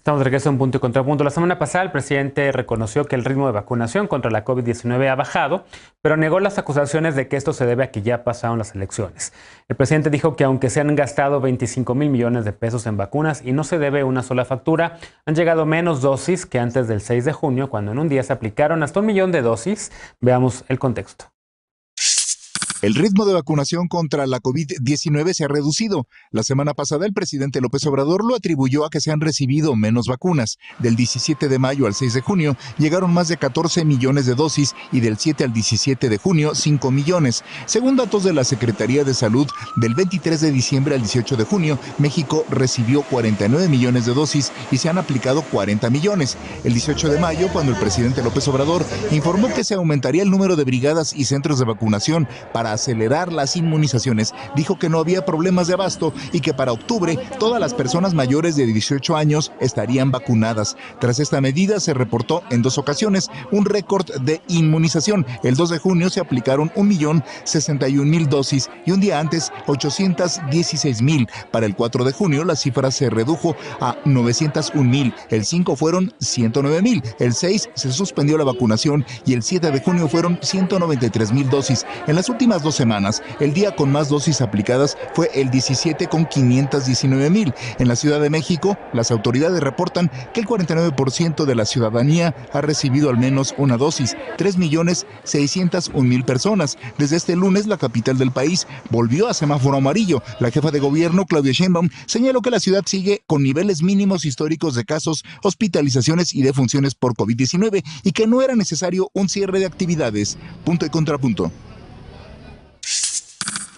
Estamos de regreso en Punto y Contrapunto. La semana pasada el presidente reconoció que el ritmo de vacunación contra la COVID-19 ha bajado, pero negó las acusaciones de que esto se debe a que ya pasaron las elecciones. El presidente dijo que aunque se han gastado 25,000 millones de pesos en vacunas y no se debe una sola factura, han llegado menos dosis que antes del 6 de junio, cuando en un día se aplicaron hasta 1 millón de dosis. Veamos el contexto. El ritmo de vacunación contra la COVID-19 se ha reducido. La semana pasada el presidente López Obrador lo atribuyó a que se han recibido menos vacunas. Del 17 de mayo al 6 de junio llegaron más de 14 millones de dosis y del 7 al 17 de junio 5 millones. Según datos de la Secretaría de Salud, del 23 de diciembre al 18 de junio, México recibió 49 millones de dosis y se han aplicado 40 millones. El 18 de mayo, cuando el presidente López Obrador informó que se aumentaría el número de brigadas y centros de vacunación para acelerar las inmunizaciones, dijo que no había problemas de abasto y que para octubre todas las personas mayores de 18 años estarían vacunadas. Tras esta medida se reportó en 2 ocasiones un récord de inmunización. El 2 de junio se aplicaron 1,061,000 dosis y un día antes 816,000. Para el 4 de junio la cifra se redujo a 901,000. El 5 fueron 109,000. El 6 se suspendió la vacunación y el 7 de junio fueron 193,000 dosis. En las últimas 2 semanas, el día con más dosis aplicadas fue el 17 con 519,000. En la Ciudad de México, las autoridades reportan que el 49% de la ciudadanía ha recibido al menos una dosis, 3,601,000 personas. Desde este lunes, la capital del país volvió a semáforo amarillo. La jefa de gobierno, Claudia Sheinbaum, señaló que la ciudad sigue con niveles mínimos históricos de casos, hospitalizaciones y defunciones por COVID-19 y que no era necesario un cierre de actividades. Punto y contrapunto.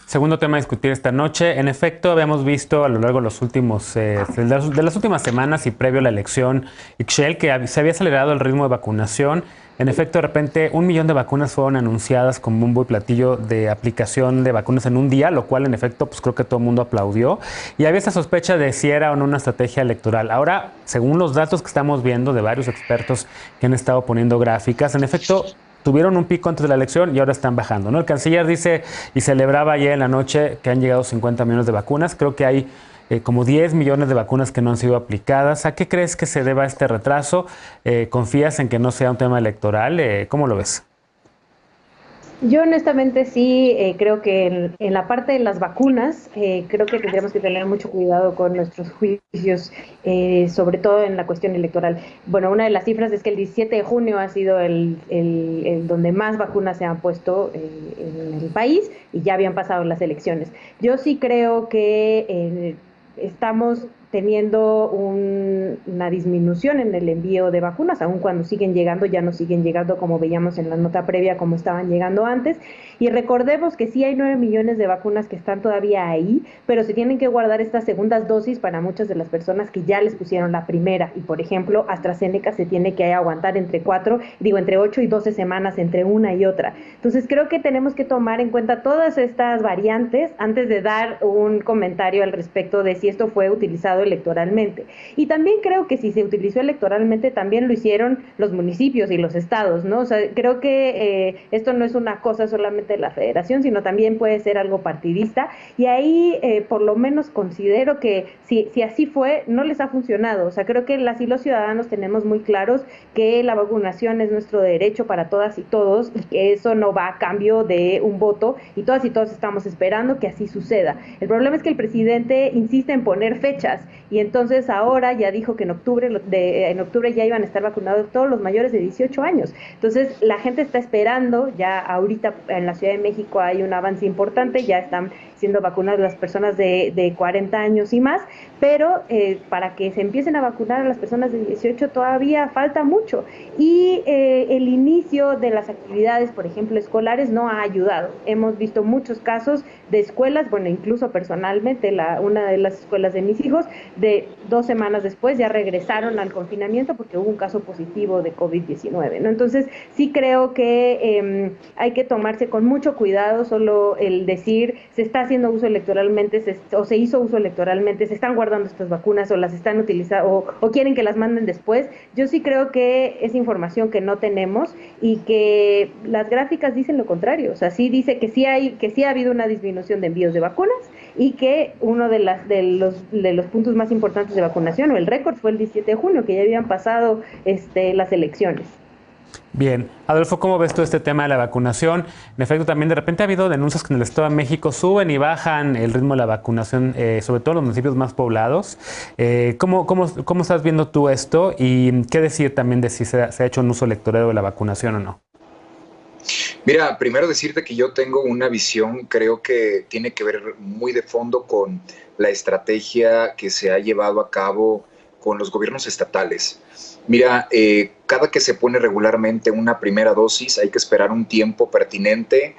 Segundo tema a discutir esta noche. En efecto, habíamos visto a lo largo de de las últimas semanas y previo a la elección, Ixchel, que se había acelerado el ritmo de vacunación. En efecto, de repente 1 millón de vacunas fueron anunciadas con bombo y platillo de aplicación de vacunas en un día, lo cual en efecto pues creo que todo el mundo aplaudió. Y había esa sospecha de si era o no una estrategia electoral. Ahora, según los datos que estamos viendo de varios expertos que han estado poniendo gráficas, en efecto tuvieron un pico antes de la elección y ahora están bajando, ¿no? El canciller dice y celebraba ayer en la noche que han llegado 50 millones de vacunas. Creo que hay como 10 millones de vacunas que no han sido aplicadas. ¿A qué crees que se deba este retraso? ¿Confías en que no sea un tema electoral? ¿Cómo lo ves? Yo honestamente sí creo que en la parte de las vacunas, creo que tendríamos que tener mucho cuidado con nuestros juicios, sobre todo en la cuestión electoral. Bueno, una de las cifras es que el 17 de junio ha sido el donde más vacunas se han puesto en el país y ya habían pasado las elecciones. Yo sí creo que estamos teniendo una disminución en el envío de vacunas, aun cuando siguen llegando, ya no siguen llegando como veíamos en la nota previa, como estaban llegando antes. Y recordemos que sí hay 9 millones de vacunas que están todavía ahí, pero se tienen que guardar estas segundas dosis para muchas de las personas que ya les pusieron la primera. Y por ejemplo, AstraZeneca se tiene que aguantar entre 8 y 12 semanas entre una y otra. Entonces creo que tenemos que tomar en cuenta todas estas variantes antes de dar un comentario al respecto de si esto fue utilizado electoralmente. Y también creo que si se utilizó electoralmente también lo hicieron los municipios y los estados, ¿no? O sea, creo que esto no es una cosa solamente de la federación, sino también puede ser algo partidista, y ahí por lo menos considero que si así fue, no les ha funcionado. O sea, creo que las y los ciudadanos tenemos muy claros que la vacunación es nuestro derecho para todas y todos, y que eso no va a cambio de un voto, y todas y todos estamos esperando que así suceda. El problema es que el presidente insiste en poner fechas, y entonces ahora ya dijo que en octubre ya iban a estar vacunados todos los mayores de 18 años. Entonces la gente está esperando, ya ahorita en la Ciudad de México hay un avance importante, ya están siendo vacunadas las personas de 40 años y más, pero para que se empiecen a vacunar a las personas de 18 todavía falta mucho, y el inicio de las actividades, por ejemplo, escolares, no ha ayudado. Hemos visto muchos casos de escuelas, bueno, incluso personalmente, una de las escuelas de mis hijos, de 2 semanas después ya regresaron al confinamiento porque hubo un caso positivo de COVID-19, ¿no? Entonces sí creo que hay que tomarse con mucho cuidado solo el decir se está haciendo uso electoralmente o se hizo uso electoralmente, se están guardando estas vacunas o las están utilizando o quieren que las manden después. Yo sí creo que es información que no tenemos y que las gráficas dicen lo contrario. O sea, sí dice que sí ha habido una disminución de envíos de vacunas y que uno de los puntos puntos más importantes de vacunación, o el récord fue el 17 de junio, que ya habían pasado las elecciones. Bien. Adolfo, ¿cómo ves tú este tema de la vacunación? En efecto, también de repente ha habido denuncias que en el Estado de México suben y bajan el ritmo de la vacunación, sobre todo en los municipios más poblados. ¿Cómo estás viendo tú esto? Y qué decir también de si se ha hecho un uso electorero de la vacunación o no. Mira, primero decirte que yo tengo una visión, creo que tiene que ver muy de fondo con la estrategia que se ha llevado a cabo con los gobiernos estatales. Mira, cada que se pone regularmente una primera dosis hay que esperar un tiempo pertinente,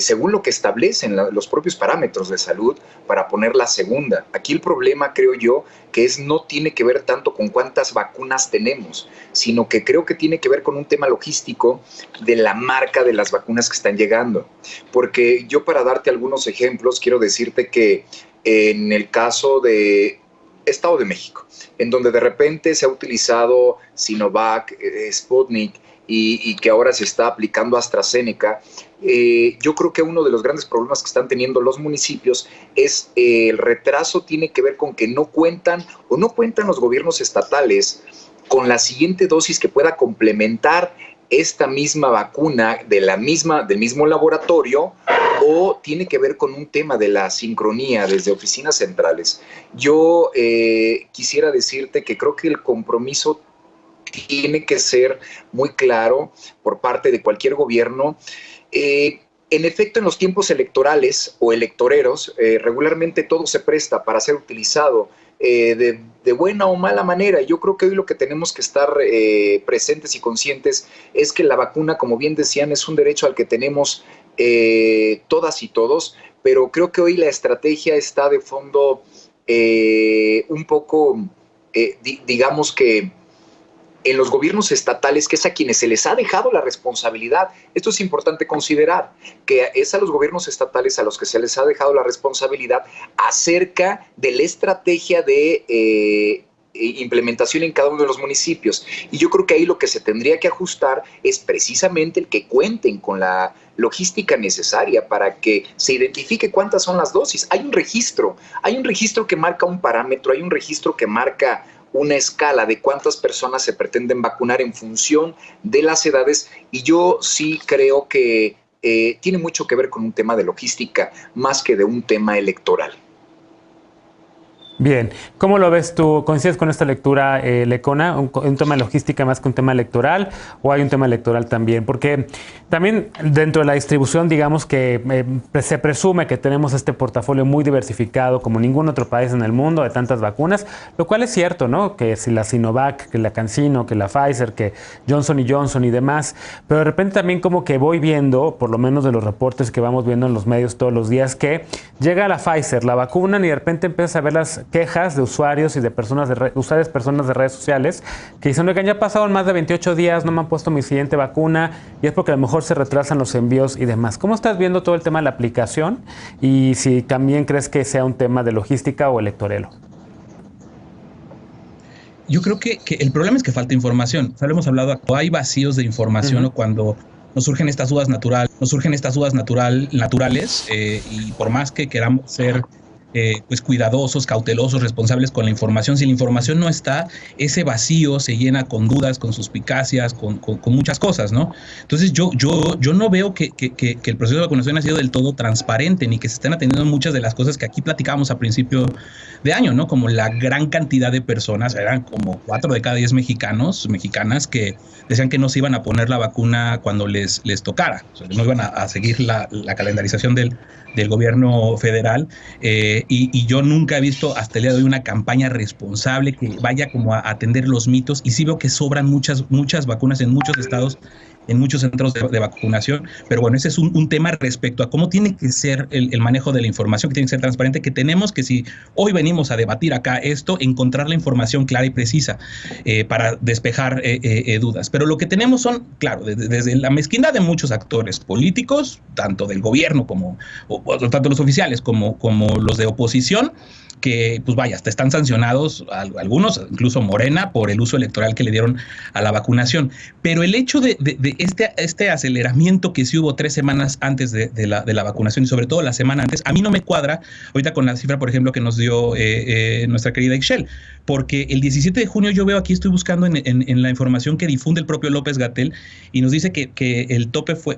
según lo que establecen los propios parámetros de salud, para poner la segunda. Aquí el problema, creo yo, que no tiene que ver tanto con cuántas vacunas tenemos, sino que creo que tiene que ver con un tema logístico de la marca de las vacunas que están llegando. Porque yo, para darte algunos ejemplos, quiero decirte que en el caso de Estado de México, en donde de repente se ha utilizado Sinovac, Sputnik, y que ahora se está aplicando AstraZeneca, yo creo que uno de los grandes problemas que están teniendo los municipios es el retraso. Tiene que ver con que no cuentan los gobiernos estatales con la siguiente dosis que pueda complementar esta misma vacuna del mismo laboratorio, o tiene que ver con un tema de la sincronía desde oficinas centrales. Yo quisiera decirte que creo que el compromiso tiene que ser muy claro por parte de cualquier gobierno. En efecto, en los tiempos electorales o electoreros, regularmente todo se presta para ser utilizado de buena o mala manera. Yo creo que hoy lo que tenemos que estar presentes y conscientes es que la vacuna, como bien decían, es un derecho al que tenemos todas y todos, pero creo que hoy la estrategia está de fondo un poco, digamos que en los gobiernos estatales, que es a quienes se les ha dejado la responsabilidad. Esto es importante considerar, que es a los gobiernos estatales a los que se les ha dejado la responsabilidad acerca de la estrategia de implementación en cada uno de los municipios. Y yo creo que ahí lo que se tendría que ajustar es precisamente el que cuenten con la logística necesaria para que se identifique cuántas son las dosis. Hay un registro que marca un parámetro, hay un registro que marca una escala de cuántas personas se pretenden vacunar en función de las edades, y yo sí creo que tiene mucho que ver con un tema de logística más que de un tema electoral. Bien, ¿cómo lo ves tú? ¿Coincides con esta lectura, Lecona? ¿Un tema de logística más que un tema electoral, o hay un tema electoral también? Porque también dentro de la distribución, digamos que se presume que tenemos este portafolio muy diversificado como ningún otro país en el mundo de tantas vacunas, lo cual es cierto, ¿no? Que si la Sinovac, que la CanSino, que la Pfizer, que Johnson & Johnson y demás, pero de repente también como que voy viendo, por lo menos de los reportes que vamos viendo en los medios todos los días, que llega la Pfizer, la vacunan y de repente empiezas a ver las quejas de usuarios y de personas de redes sociales que dicen: oigan, ya pasaron más de 28 días, no me han puesto mi siguiente vacuna, y es porque a lo mejor se retrasan los envíos y demás. ¿Cómo estás viendo todo el tema de la aplicación? Y si también crees que sea un tema de logística o electorero. Yo creo que el problema es que falta información. Ya lo hemos hablado, hay vacíos de información, o cuando nos surgen estas dudas naturales, y por más que queramos ser pues cuidadosos, cautelosos, responsables con la información, si la información no está, ese vacío se llena con dudas, con suspicacias, con muchas cosas, ¿no? Entonces yo no veo que el proceso de vacunación ha sido del todo transparente, ni que se estén atendiendo muchas de las cosas que aquí platicábamos a principio de año, ¿no? Como la gran cantidad de personas, eran como 4 de cada 10 mexicanas que decían que no se iban a poner la vacuna cuando les tocara, o sea, que no iban a seguir la calendarización del gobierno federal, y yo nunca he visto hasta el día de hoy una campaña responsable que vaya como a atender los mitos, y sí veo que sobran muchas vacunas en muchos estados, en muchos centros de vacunación, pero bueno, ese es un tema respecto a cómo tiene que ser el manejo de la información, que tiene que ser transparente, que tenemos que, si hoy venimos a debatir acá esto, encontrar la información clara y precisa para despejar dudas. Pero lo que tenemos son, claro, desde la mezquindad de muchos actores políticos, tanto del gobierno como tanto los oficiales como los de oposición, que, pues vaya, hasta están sancionados algunos, incluso Morena, por el uso electoral que le dieron a la vacunación. Pero el hecho de este aceleramiento que sí hubo 3 semanas antes de la vacunación y sobre todo la semana antes, a mí no me cuadra ahorita con la cifra, por ejemplo, que nos dio nuestra querida Ixchel, porque el 17 de junio yo veo aquí, estoy buscando en la información que difunde el propio López-Gatell y nos dice que el tope fue,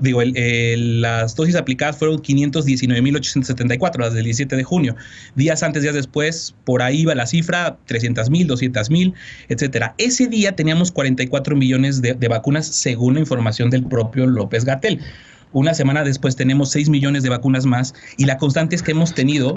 las dosis aplicadas fueron 519.874, las del 17 de junio. Días antes, días después, por ahí va la cifra, 300.000, 200.000, etcétera. Ese día teníamos 44 millones de vacunas según la información del propio López-Gatell. Una semana después tenemos 6 millones de vacunas más y la constante es que hemos tenido,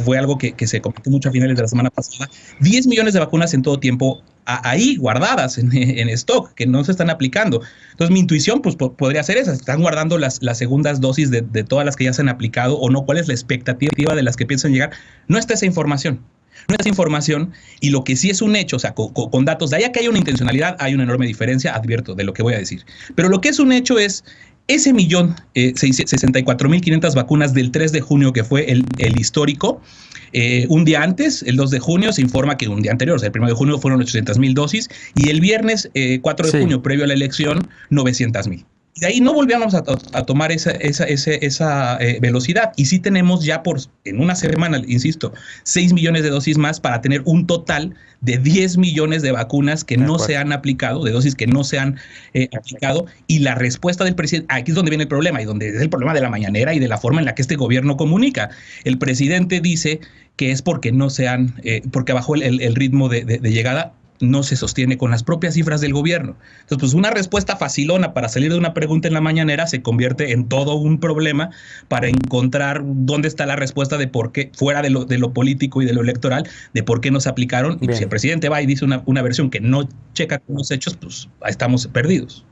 fue algo que se comentó mucho a finales de la semana pasada, 10 millones de vacunas en todo tiempo ahí guardadas en stock, que no se están aplicando. Entonces mi intuición pues podría ser esa, están guardando las segundas dosis de todas las que ya se han aplicado o no, cuál es la expectativa de las que piensan llegar. No está esa información. No es información, y lo que sí es un hecho, o sea, con datos, de allá que hay una intencionalidad, hay una enorme diferencia, advierto de lo que voy a decir. Pero lo que es un hecho es ese 1.064.500 vacunas del 3 de junio, que fue el histórico. Un día antes, el 2 de junio, se informa que un día anterior, o sea, el 1 de junio fueron 800.000 dosis, y el viernes 4 de junio, previo a la elección, 900.000. De ahí no volvíamos a tomar esa velocidad. Y sí tenemos ya en una semana, insisto, 6 millones de dosis más para tener un total de 10 millones de vacunas que no se han aplicado, de dosis que no se han aplicado. Y la respuesta del presidente, aquí es donde viene el problema y donde es el problema de la mañanera y de la forma en la que este gobierno comunica. El presidente dice que es porque no se han, porque bajó el ritmo de llegada. No se sostiene con las propias cifras del gobierno. Entonces, pues una respuesta facilona para salir de una pregunta en la mañanera se convierte en todo un problema para encontrar dónde está la respuesta de por qué, fuera de lo político y de lo electoral, de por qué no se aplicaron. Y si el presidente va y dice una versión que no checa con los hechos, pues ahí estamos perdidos.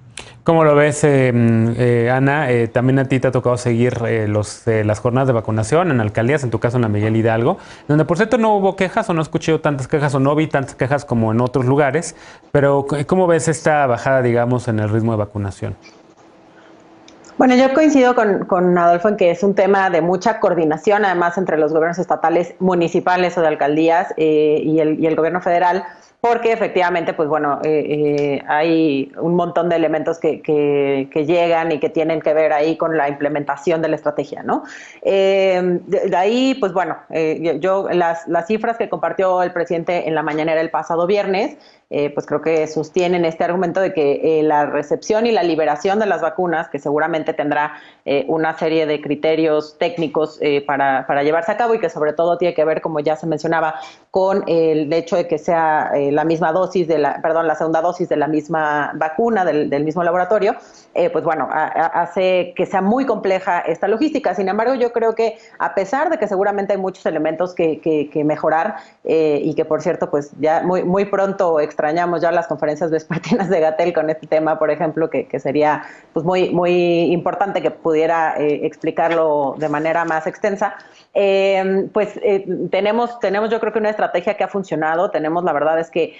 ¿Cómo lo ves, Ana? También a ti te ha tocado seguir las jornadas de vacunación en alcaldías, en tu caso en la Miguel Hidalgo, donde por cierto no hubo quejas o no escuché tantas quejas o no vi tantas quejas como en otros lugares, pero ¿cómo ves esta bajada, digamos, en el ritmo de vacunación? Bueno, yo coincido con Adolfo en que es un tema de mucha coordinación, además entre los gobiernos estatales, municipales o de alcaldías y el gobierno federal, porque efectivamente, pues bueno, hay un montón de elementos que llegan y que tienen que ver ahí con la implementación de la estrategia, ¿no? De ahí, pues bueno, las cifras que compartió el presidente en la mañanera el pasado viernes, pues creo que sostienen este argumento de que la recepción y la liberación de las vacunas, que seguramente tendrá una serie de criterios técnicos para llevarse a cabo y que sobre todo tiene que ver, como ya se mencionaba, con el hecho de que sea la misma dosis la segunda dosis de la misma vacuna del mismo laboratorio, pues bueno, hace que sea muy compleja esta logística. Sin embargo, yo creo que a pesar de que seguramente hay muchos elementos que mejorar y que, por cierto, pues ya muy pronto extrañamos ya las conferencias vespertinas de Gatell con este tema, por ejemplo, que sería pues muy importante que pudiera explicarlo de manera más extensa. Tenemos yo creo que una estrategia que ha funcionado. Tenemos, la verdad es que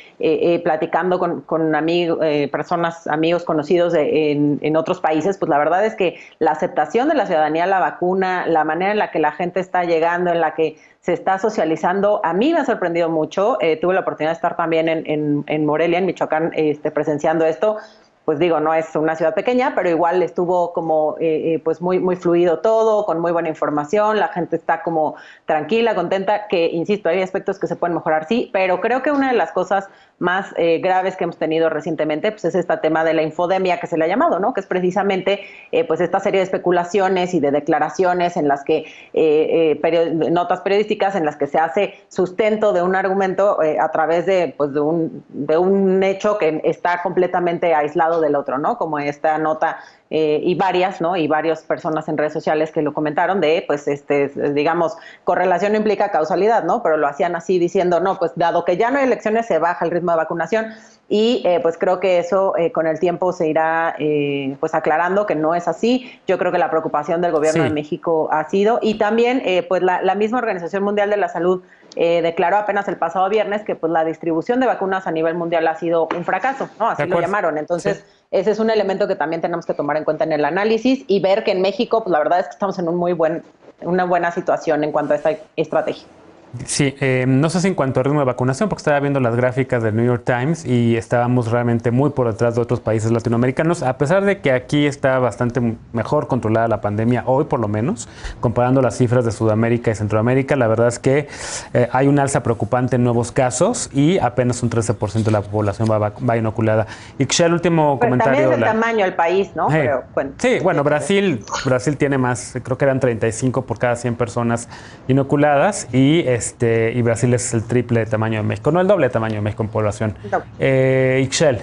platicando con amigos conocidos en otros países, pues la verdad es que la aceptación de la ciudadanía a la vacuna, la manera en la que la gente está llegando, en la que se está socializando, a mí me ha sorprendido mucho. Tuve la oportunidad de estar también en Morelia, en Michoacán, presenciando esto. Pues digo, no es una ciudad pequeña, pero igual estuvo como pues muy fluido todo, con muy buena información, la gente está como tranquila, contenta, que insisto, hay aspectos que se pueden mejorar, sí, pero creo que una de las cosas más graves que hemos tenido recientemente, pues es este tema de la infodemia que se le ha llamado, ¿no? Que es precisamente pues esta serie de especulaciones y de declaraciones en las que notas periodísticas en las que se hace sustento de un argumento a través de un hecho que está completamente aislado del otro, ¿no? Como esta nota y varias personas en redes sociales que lo comentaron de, pues, digamos, correlación no implica causalidad, ¿no? Pero lo hacían así diciendo, no, pues dado que ya no hay elecciones se baja el ritmo de vacunación y pues creo que eso con el tiempo se irá pues aclarando que no es así. Yo creo que la preocupación del gobierno de México ha sido, y también pues la misma Organización Mundial de la Salud declaró apenas el pasado viernes que pues la distribución de vacunas a nivel mundial ha sido un fracaso, ¿no? Así lo llamaron. Entonces, ese es un elemento que también tenemos que tomar en cuenta en el análisis y ver que en México, pues la verdad es que estamos en una buena situación en cuanto a esta estrategia. Sí, no sé si en cuanto a ritmo de vacunación, porque estaba viendo las gráficas del New York Times y estábamos realmente muy por detrás de otros países latinoamericanos, a pesar de que aquí está bastante mejor controlada la pandemia, hoy por lo menos, comparando las cifras de Sudamérica y Centroamérica, la verdad es que hay un alza preocupante en nuevos casos y apenas un 13% de la población va inoculada. Y el último comentario. También es el tamaño del país, ¿no? Pero, bueno, sí, bueno, Brasil tiene más, creo que eran 35 por cada 100 personas inoculadas y Brasil es el triple de tamaño de México, no el doble de tamaño de México en población. No. Ixchel.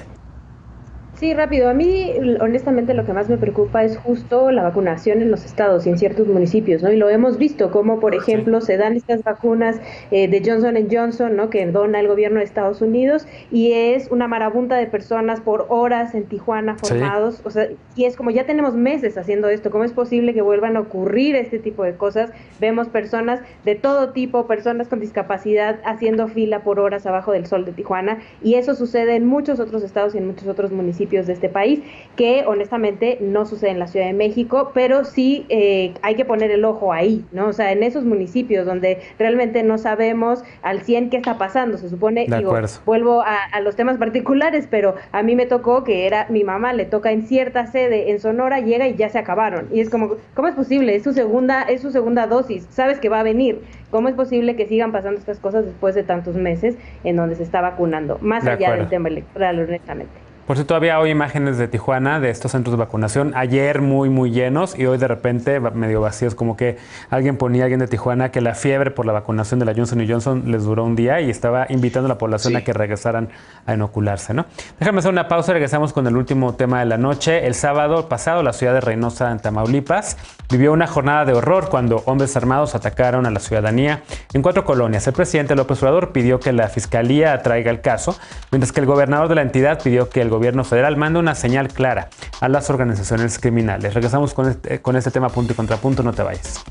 Sí, rápido. A mí, honestamente, lo que más me preocupa es justo la vacunación en los estados y en ciertos municipios, ¿no? Y lo hemos visto, como por ejemplo se dan estas vacunas de Johnson & Johnson, ¿no? Que dona el gobierno de Estados Unidos y es una marabunta de personas por horas en Tijuana formados, o sea, y es como ya tenemos meses haciendo esto, ¿cómo es posible que vuelvan a ocurrir este tipo de cosas? Vemos personas de todo tipo, personas con discapacidad haciendo fila por horas abajo del sol de Tijuana y eso sucede en muchos otros estados y en muchos otros municipios de este país, que honestamente no sucede en la Ciudad de México, pero sí hay que poner el ojo ahí, ¿no? O sea, en esos municipios donde realmente no sabemos al 100 qué está pasando, se supone, vuelvo a los temas particulares, pero a mí me tocó que mi mamá le toca en cierta sede en Sonora, llega y ya se acabaron, y es como, ¿cómo es posible? Es su segunda dosis, sabes que va a venir, ¿cómo es posible que sigan pasando estas cosas después de tantos meses en donde se está vacunando? Más allá del tema electoral, honestamente. Por cierto, había hoy imágenes de Tijuana, de estos centros de vacunación, ayer muy llenos y hoy de repente medio vacíos, como que alguien de Tijuana que la fiebre por la vacunación de la Johnson & Johnson les duró un día y estaba invitando a la población a que regresaran a inocularse, ¿no? Déjame hacer una pausa, regresamos con el último tema de la noche. El sábado pasado, la ciudad de Reynosa, en Tamaulipas, vivió una jornada de horror cuando hombres armados atacaron a la ciudadanía en 4 colonias. El presidente López Obrador pidió que la fiscalía atraiga el caso, mientras que el gobernador de la entidad pidió que el gobierno federal manda una señal clara a las organizaciones criminales. Regresamos con este tema punto y contrapunto, no te vayas.